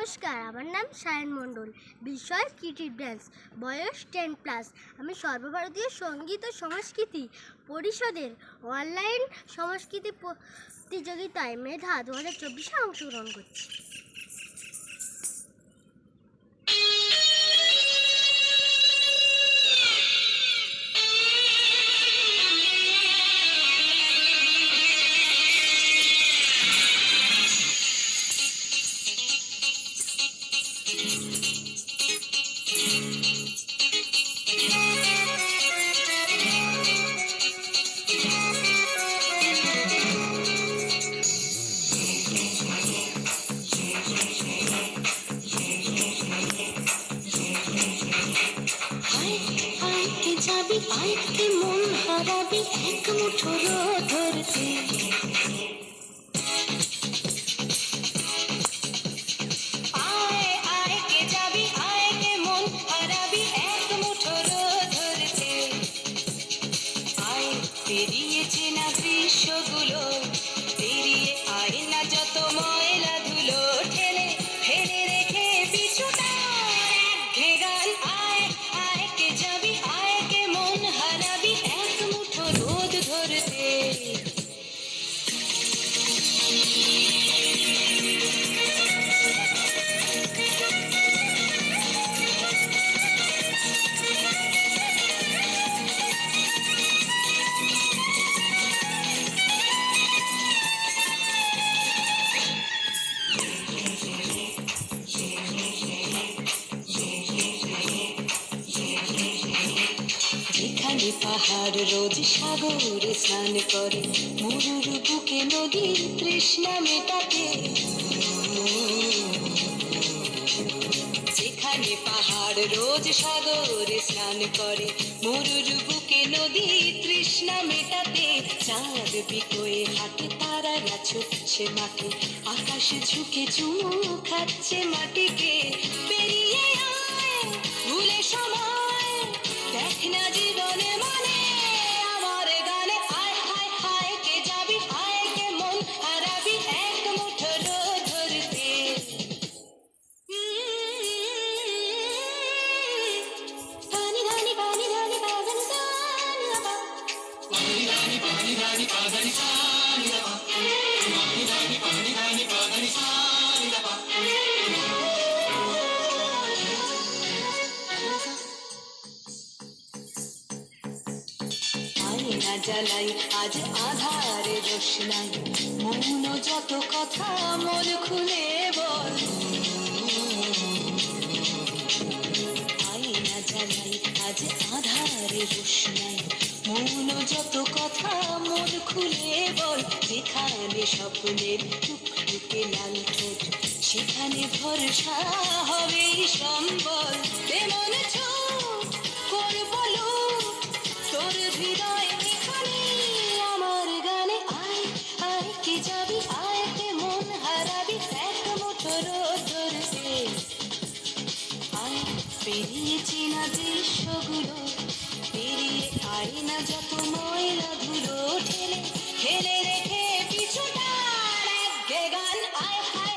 নমস্কার, আমার নাম সায়ন মণ্ডল। বিষয় কিটি ড্যান্স, বয়স 10+। আমি সর্বভারতীয় সঙ্গীত ও সংস্কৃতি পরিষদের অনলাইন সংস্কৃতি প্রতিযোগিতায় মেধা 2024-এ অংশগ্রহণ করছি। যাবি আইতে মন হারাবি এক মুঠো ধরতে, আয় আয় কে যাবি আয় কে মন হারাবি এক মুঠো ধরতে, আয় পেরিয়ে চেনা দৃশ্যগুলো, পেরিয়ে আয় না যত ময়লা ধুলো, ঠেলে ফেলে রেখে পিছুটা এক গান, আয় আয় কে যাবি আয় কে মন হারাবি এক মুঠো রোদ ধরতে। যেখানে পাহাড় রোজ সাগরে স্নান করে, মরুর বুকে নদীর তৃষ্ণা মেটাতে, যেখানে পাহাড় রোজ সাগরে স্নান করে, মরুর বুকে নদীর তৃষ্ণা মেটাতে, চাঁদ বিকোয়ে হাঁটে তারারা ছুটছে মাঠে, আকাশে ঝুঁকে চুমু খাচ্ছে মাটিকে, পেরিয়ে আয় ভুলে সময়, দেখ না জীবনে মানে আমার গানে, আয় হায় হায় কে যাবি আয় কে মন হারাবি এক মুঠো রোদ ধরতে। পানি ধানি পানি ধানি পাগনি সানি বাবা, পানি ধানি পাগনি সানি বাবা, পানি ধানি পাগনি সানি বাবা। আয়না জ্বালাই আজ আধারে রোশনাই, মৌন যত কথা মন খুলে বল, আয়না জ্বালাই আজ আধারে রোশনাই, মৌন যত কথা মন খুলে বল, যেখানে স্বপ্নের টুকটুকে লাল ঠোঁট, সেখানে ভরসা হবে সম্বল, এমন ছোট করব লুট তোর হৃদয় এখানে আমার গানে, আয় আয় কে যাবি আয় কে মন হারাবি এক মুঠো রোদ ধরতে, আয় পেরিয়ে চেনা দৃশ্যগুলো, পেরিয়ে আয় না যত ময়লা ধুলো, ঠেলে ফেলে রেখে পিছুটার এক গান, আয় হায়